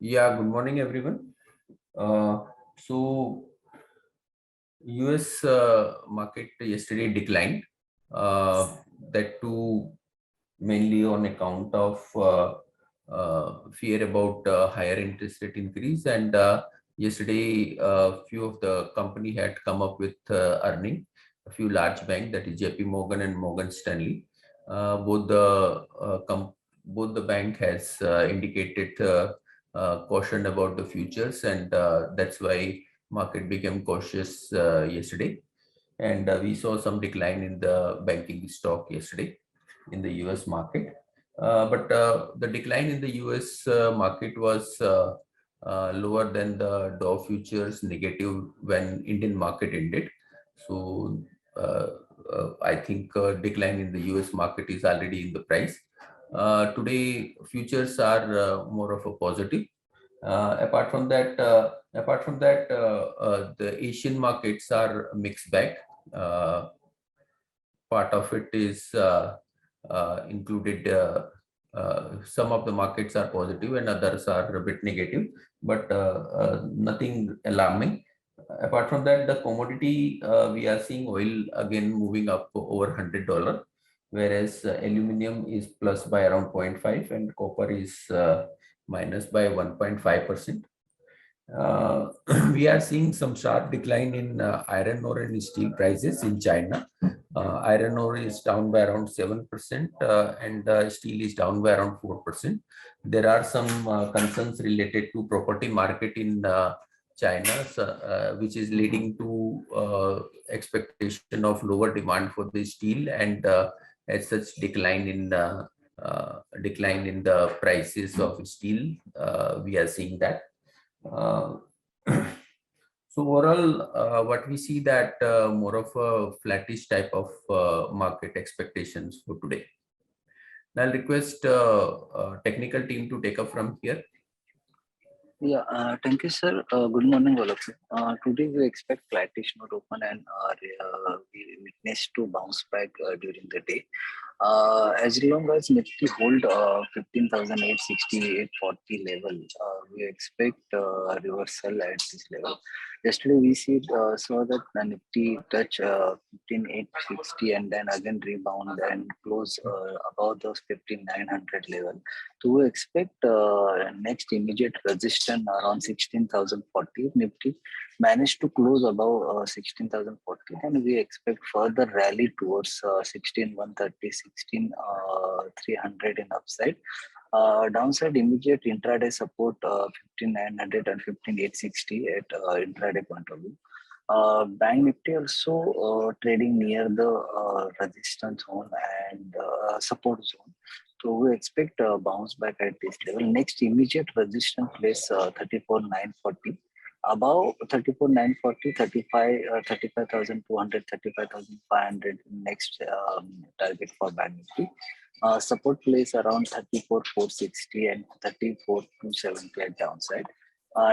Yeah, good morning, everyone. So, US market yesterday declined. That too mainly on account of fear about higher interest rate increase. And yesterday, few of the company had come up with earning. A few large bank, that is JP Morgan and Morgan Stanley. Both the bank has indicated caution about the futures, and that's why market became cautious yesterday. And we saw some decline in the banking stock yesterday in the US market. But the decline in the US market was lower than the Dow futures negative when Indian market ended. So I think decline in the US market is already in the price. Today, futures are more of a positive. Apart from that, the Asian markets are mixed bag. Uh, Part of it is included. Some of the markets are positive and others are a bit negative, but nothing alarming. Apart from that, the commodity, we are seeing oil again moving up over $100, whereas aluminum is plus by around 0.5 and copper is minus by 1.5%. Uh, we are seeing some sharp decline in iron ore and steel prices in China. Iron ore is down by around 7%, and steel is down by around 4%. There are some concerns related to property market in China, which is leading to expectation of lower demand for the steel, and as such decline in the prices of steel. We are seeing that. Uh, so overall, what we see that more of a flattish type of market expectations for today. I'll request technical team to take up from here. Yeah, thank you, sir. Good morning, all of you. Today we expect flattish note open and we witness to bounce back during the day. As long as Nifty hold 15,860, level, we expect reversal at this level. Yesterday we saw that the Nifty touch 15,860 and then again rebound and close above those 15,900 level. So we expect next immediate resistance around 16,040. Nifty managed to close above 16,040, and we expect further rally towards 16,130, 16,300 in upside. Downside immediate intraday support 15,900 and 15,860 at intraday point of view. Bank Nifty also trading near the resistance zone and support zone. So we expect a bounce back at this level. Next immediate resistance place 34,940. Above 34,940, 35,200, 35,500 next target for Bank Nifty. Support place around 34,460 and 34,270 at downside.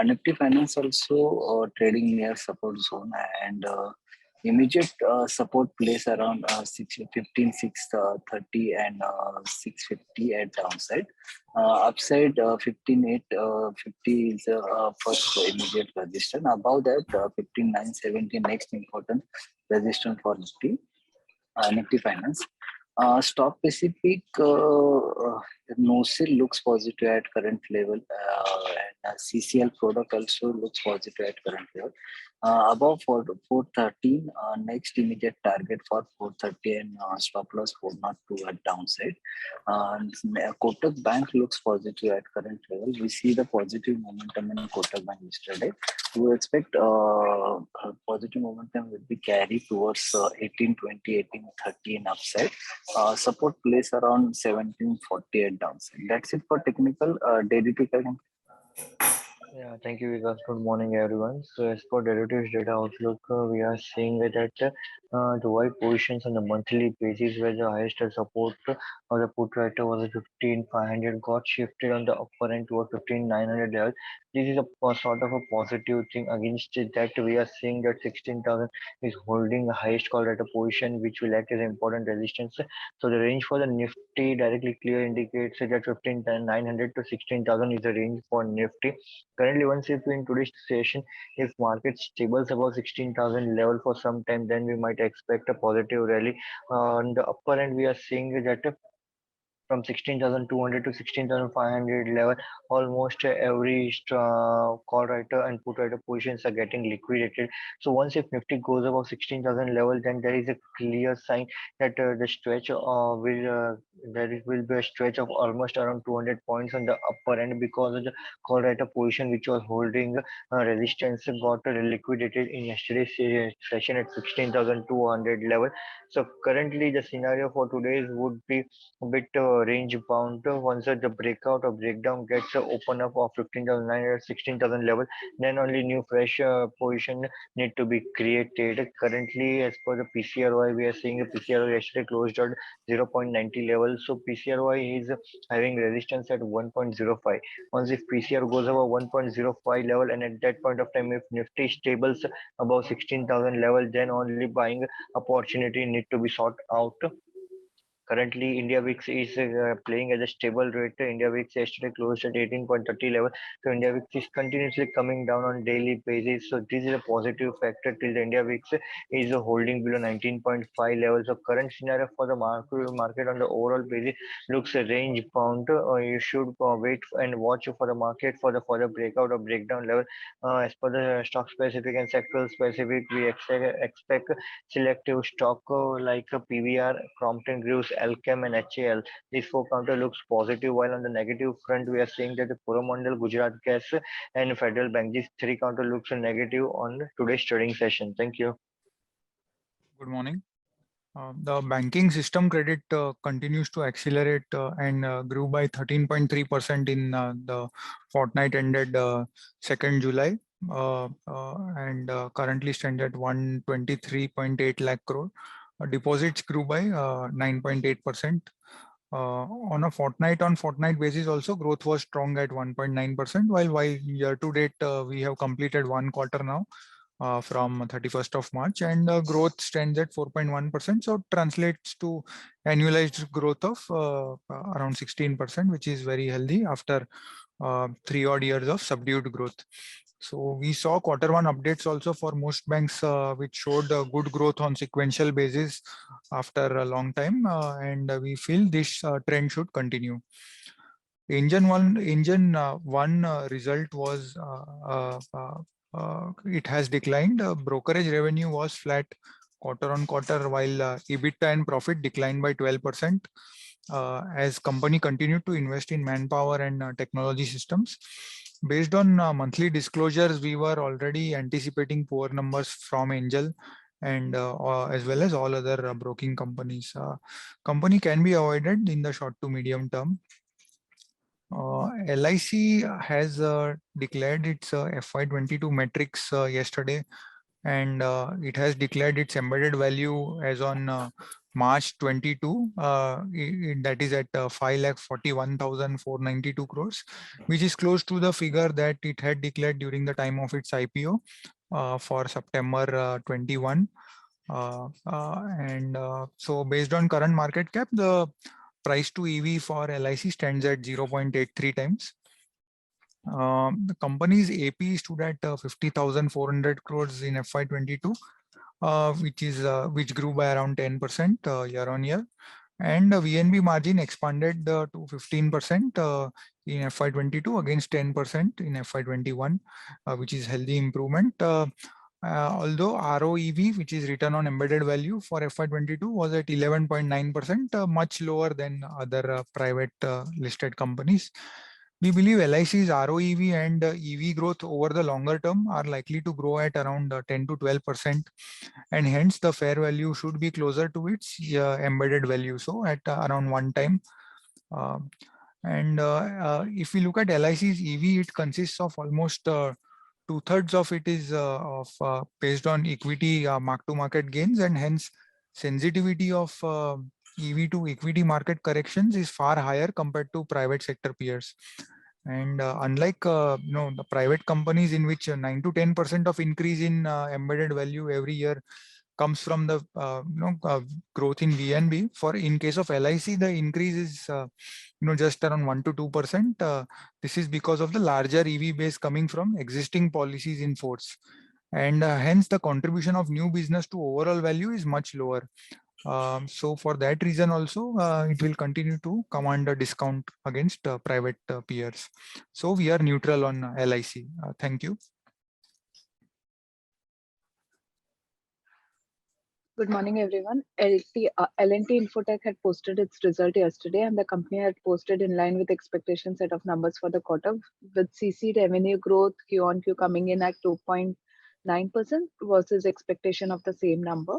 Nifty Finance also trading near support zone and immediate support place around 15,630 and 650 at downside. Upside 15,850 is first immediate resistance. Above that 15,970 next important resistance for Nifty Finance. Stock specific, NOSIL looks positive at current level, and CCL product also looks positive at current level. Above 413, next immediate target for 430 and stop loss 402 at downside. Kotak Bank looks positive at current level. We see the positive momentum in Kotak Bank yesterday. We expect positive momentum will be carried towards 1820, 1830 in upside. Support place around 1740 at downside. That's it for technical. Daily ticker. Yeah, thank you, Vikas. Good morning, everyone. So, as per derivatives data outlook, we are seeing that the wide positions on the monthly basis where the highest support of the put writer was 15,500 got shifted on the upper end toward 15,900 level. This is a sort of a positive thing. Against that, we are seeing that 16,000 is holding the highest call writer position, which will act as important resistance. So, the range for the Nifty directly clear indicates that 15,900 to 16,000 is the range for Nifty. Currently, once if in today's session, if market stables above 16,000 level for some time, then we might expect a positive rally. On the upper end, we are seeing that from 16,200 to 16,500 level, almost every call writer and put writer positions are getting liquidated. So once if Nifty goes above 16,000 level, then there is a clear sign that the stretch will be a stretch of almost around 200 points on the upper end, because of the call writer position which was holding resistance got liquidated in yesterday's session at 16,200 level. So currently the scenario for today would be a bit range bound. Once the breakout or breakdown gets open up of 15,900, 16,000 level, then only new fresh position need to be created. Currently, as per the PCRY, we are seeing the PCRY yesterday closed at 0.90 level. So PCRY is having resistance at 1.05. Once if PCR goes above 1.05 level, and at that point of time, if Nifty stables above 16,000 level, then only buying opportunity need to be sought out. Currently, India VIX is playing at a stable rate. India VIX yesterday closed at 18.30 level. So India VIX is continuously coming down on daily basis. So this is a positive factor till the India VIX is holding below 19.5 level. So current scenario for the market on the overall basis looks range bound. You should wait and watch for the market for the further breakout or breakdown level. As per the stock specific and sectoral specific, we expect selective stock like PVR, Crompton Greaves, Alchem, and HAL. This four counter looks positive, while on the negative front, we are seeing that the Coromandel, Gujarat Gas, and Federal Bank. These three counter looks negative on today's trading session. Thank you. Good morning. The banking system credit continues to accelerate and grew by 13.3% in the fortnight ended 2nd July and currently stand at 123.8 lakh crore. Deposits grew by 9.8%. On a fortnight basis also, growth was strong at 1.9%, while year to date we have completed one quarter now from 31st of March, and growth stands at 4.1%. So translates to annualized growth of around 16%, which is very healthy after 3 odd years of subdued growth. So we saw Q1 updates also for most banks, which showed good growth on sequential basis after a long time, and we feel this trend should continue. Engine one result was it has declined. Brokerage revenue was flat quarter on quarter, while EBITDA and profit declined by 12% as company continued to invest in manpower and technology systems. Based on monthly disclosures, we were already anticipating poor numbers from Angel and as well as all other broking companies. Company can be avoided in the short to medium term. LIC has declared its FY22 metrics yesterday, and it has declared its embedded value as on March 22, that is at 5,41,492 crores, which is close to the figure that it had declared during the time of its IPO for September 21. So based on current market cap, the price to EV for LIC stands at 0.83 times. The company's AP stood at 50,400 crores in FY22, which grew by around 10% year on year, and the VNB margin expanded to 15% in FY22 against 10% in FY21, which is healthy improvement. Although ROEV, which is return on embedded value for FY22, was at 11.9%, much lower than other private listed companies. We believe LIC's ROEV and EV growth over the longer term are likely to grow at around 10 to 12%, and hence the fair value should be closer to its embedded value, so at around 1 time. And if we look at LIC's EV, it consists of almost 2/3 of it is based on equity mark-to-market gains, and hence sensitivity of EV to equity market corrections is far higher compared to private sector peers. And unlike the private companies in which 9 to 10% of increase in embedded value every year comes from the growth in VNB. For in case of LIC, the increase is just around 1 to 2%. This is because of the larger EV base coming from existing policies in force, and hence the contribution of new business to overall value is much lower. So for that reason also, it will continue to command a discount against private peers. So we are neutral on LIC. Thank you. Good morning, everyone. L&T Infotech had posted its result yesterday, and the company had posted in line with expectation set of numbers for the quarter, with CC revenue growth Q on Q coming in at 2.9% versus expectation of the same number.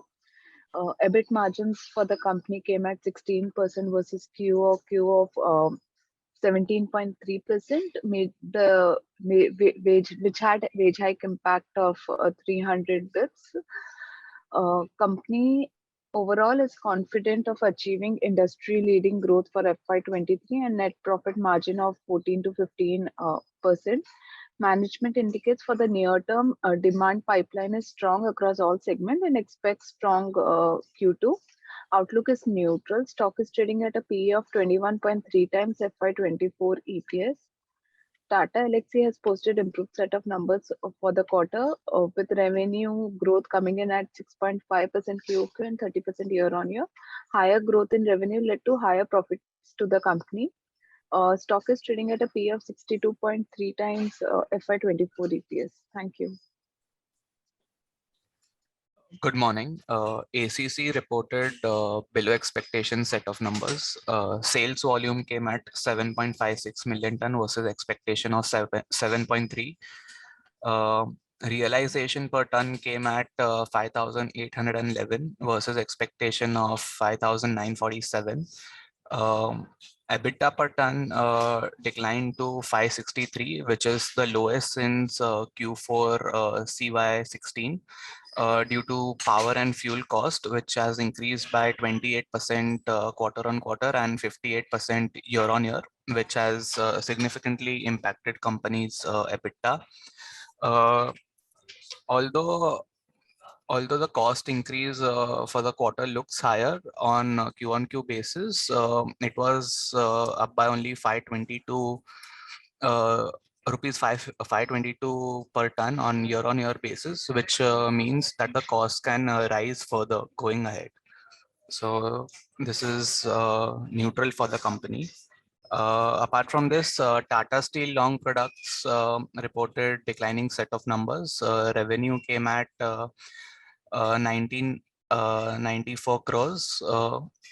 EBIT margins for the company came at 16% versus QOQ of 17.3%, which had wage hike impact of 300 bps. Company overall is confident of achieving industry leading growth for FY23 and net profit margin of 14 to 15%. Management indicates for the near term demand pipeline is strong across all segments and expects strong Q2. Outlook is neutral. Stock is trading at a PE of 21.3 times FY24 EPS. Tata Elxsi has posted improved set of numbers for the quarter, with revenue growth coming in at 6.5% QOQ and 30% year on year. Higher growth in revenue led to higher profits to the company. Stock is trading at a PE of 62.3 times FY24 EPS. Thank you. Good morning. ACC reported below expectation set of numbers. Sales volume came at 7.56 million ton versus expectation of 7.3. Realization per ton came at 5,811 versus expectation of 5,947. EBITDA per ton declined to 563, which is the lowest since Q4 CY16. Due to power and fuel cost, which has increased by 28% quarter on quarter and 58% year on year, which has significantly impacted company's EBITDA. Although the cost increase for the quarter looks higher on Q on Q basis, it was up by only 522 rupees 522 per ton on year basis, which means that the cost can rise further going ahead. So this is neutral for the company. Apart from this, Tata Steel Long Products reported declining set of numbers. Revenue came at 1994 crores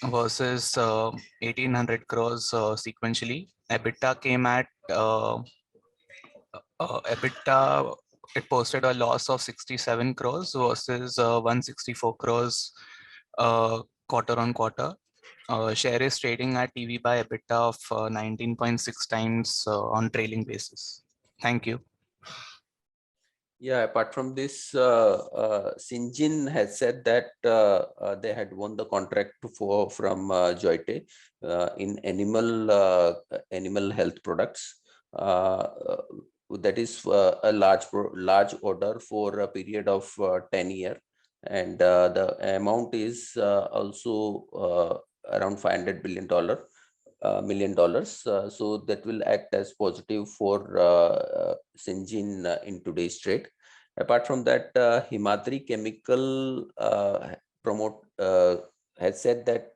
versus 1800 crores sequentially. EBITDA came at EBITDA, it posted a loss of 67 crores versus 164 crores quarter on quarter. Share is trading at EV by EBITDA of 19.6 times on trailing basis. Thank you. Yeah, apart from this, Syngene has said that they had won the contract from Joyte in animal health products. That is a large order for a period of 10 years, and the amount is also around $500 million. So that will act as positive for Syngene in today's trade. Apart from that, Himadri Chemical has said that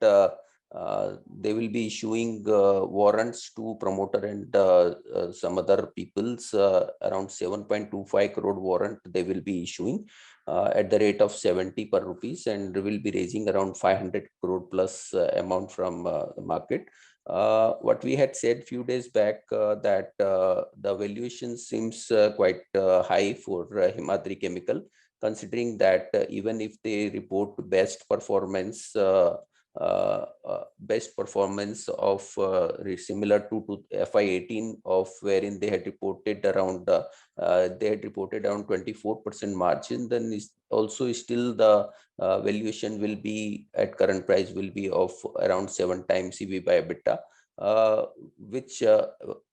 they will be issuing warrants to promoter and some other people's around 7.25 crore warrant they will be issuing at the rate of 70 per rupees, and will be raising around 500 crore plus amount from the market. What we had said few days back that the valuation seems quite high for Himadri Chemical, considering that even if they report best performance best performance of similar to FY18 of wherein they had reported around 24% margin, then is also still the valuation will be at current price will be of around 7 times EV by EBITDA. Which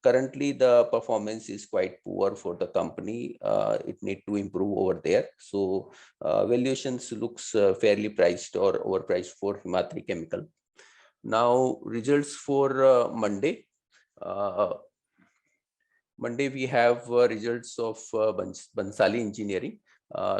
currently the performance is quite poor for the company. It need to improve over there. So valuations looks fairly priced or overpriced for Himadri Chemical. Now results for Monday. Monday we have results of Bansali Engineering.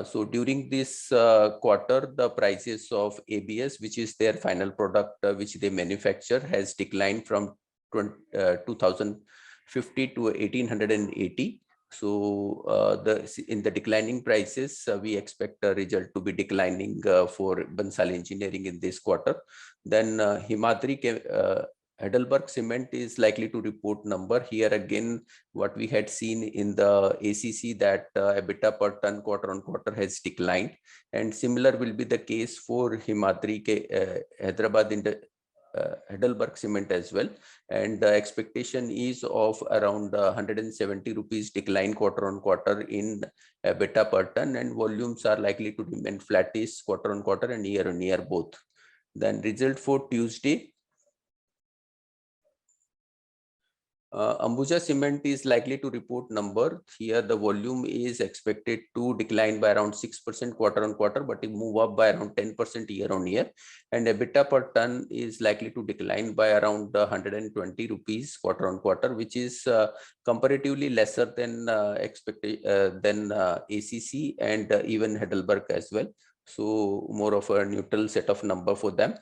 So during this quarter, the prices of ABS, which is their final product which they manufacture, has declined from 2050 to 1880. So in the declining prices, we expect a result to be declining for Bansali Engineering in this quarter. Then Himadri Heidelberg Cement is likely to report number. Here again, what we had seen in the ACC that EBITDA per ton quarter on quarter has declined, and similar will be the case for Himadri Hyderabad in the Heidelberg Cement as well. And the expectation is of around 170 rupees decline quarter on quarter in EBITDA per ton, and volumes are likely to remain flattish quarter on quarter and year on year both. Then result for Tuesday. Ambuja Cement is likely to report number. Here the volume is expected to decline by around 6% quarter on quarter, but it move up by around 10% year on year. And EBITDA per ton is likely to decline by around 120 rupees quarter on quarter, which is comparatively lesser than ACC and even Heidelberg as well. So more of a neutral set of number for them.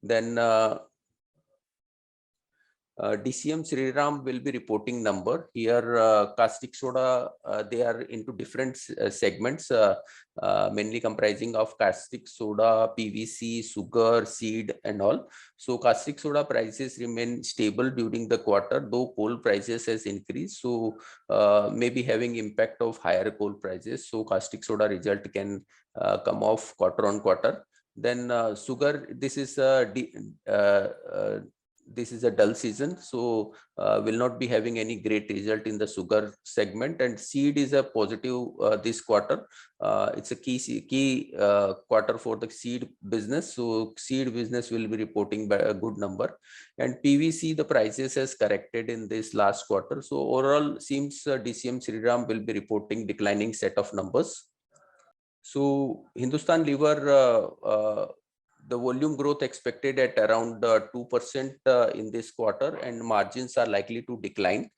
Then DCM Sriram will be reporting number. Here caustic soda, they are into different segments, mainly comprising of caustic soda, PVC, sugar, seed and all. So caustic soda prices remain stable during the quarter, though coal prices has increased. So maybe having impact of higher coal prices. So caustic soda result can come off quarter on quarter. Then sugar, this is a dull season, so will not be having any great result in the sugar segment. And seed is a positive this quarter. It's a key quarter for the seed business. So seed business will be reporting by a good number. And PVC, the prices has corrected in this last quarter. So overall seems DCM Sriram will be reporting declining set of numbers. So Hindustan Lever, the volume growth expected at around 2% in this quarter, and margins are likely to decline.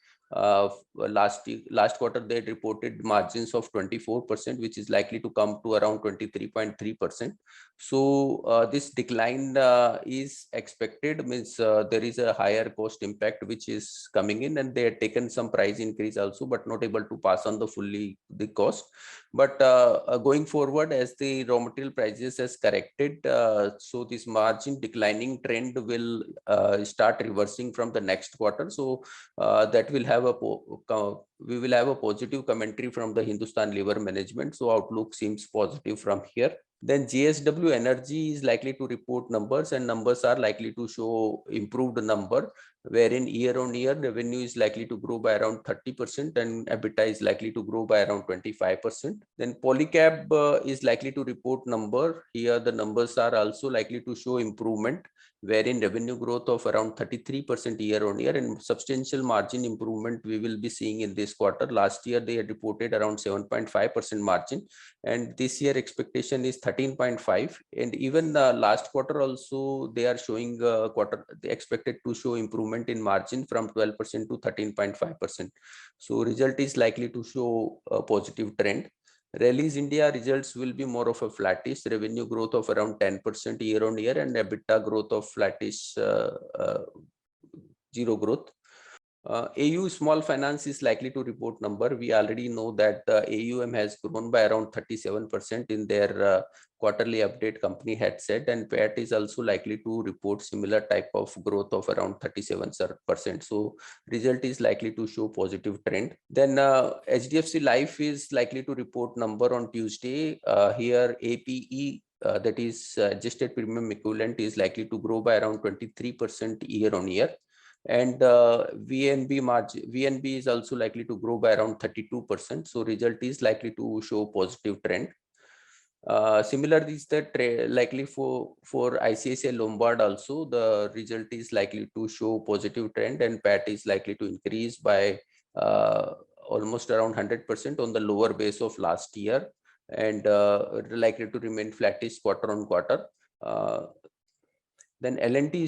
Last quarter they reported margins of 24%, which is likely to come to around 23.3%. So this decline is expected, means there is a higher cost impact which is coming in, and they had taken some price increase also, but not able to pass on the fully the cost. But going forward, as the raw material prices has corrected, so this margin declining trend will start reversing from the next quarter. So that will have we will have a positive commentary from the Hindustan Lever management. So outlook seems positive from here. Then JSW Energy is likely to report numbers, and numbers are likely to show improved number, wherein year on year revenue is likely to grow by around 30% and EBITDA is likely to grow by around 25%. Then Polycab is likely to report number. Here the numbers are also likely to show improvement, wherein revenue growth of around 33% year on year and substantial margin improvement we will be seeing in this quarter. Last year they had reported around 7.5% margin, and this year expectation is 13.5%. And even the last quarter also they are showing they expected to show improvement in margin from 12% to 13.5%. So result is likely to show a positive trend. Rallis India results will be more of a flattish, revenue growth of around 10% year on year and EBITDA growth of flattish, zero growth. AU Small Finance is likely to report number. We already know that AUM has grown by around 37% in their quarterly update company had said, and PAT is also likely to report similar type of growth of around 37%. So result is likely to show positive trend. Then HDFC Life is likely to report number on Tuesday. Here APE that is adjusted premium equivalent, is likely to grow by around 23% year on year. And VNB margin, VNB is also likely to grow by around 32%. So result is likely to show positive trend. Similarly, is the likely for ICICI Lombard also, the result is likely to show positive trend, and PAT is likely to increase by almost around 100% on the lower base of last year, and likely to remain flattish quarter on quarter. Then L&T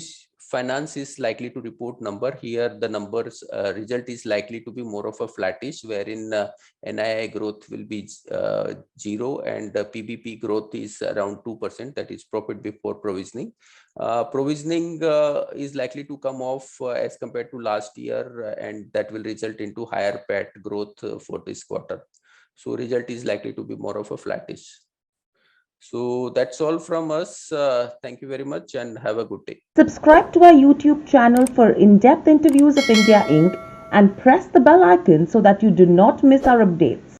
Finance is likely to report number. Here the numbers result is likely to be more of a flattish, wherein NII growth will be 0, and PBP growth is around 2%, that is profit before provisioning. Provisioning is likely to come off as compared to last year, and that will result into higher PAT growth for this quarter. So result is likely to be more of a flattish. So that's all from us. Thank you very much and have a good day. Subscribe to our YouTube channel for in-depth interviews of India Inc. and press the bell icon so that you do not miss our updates.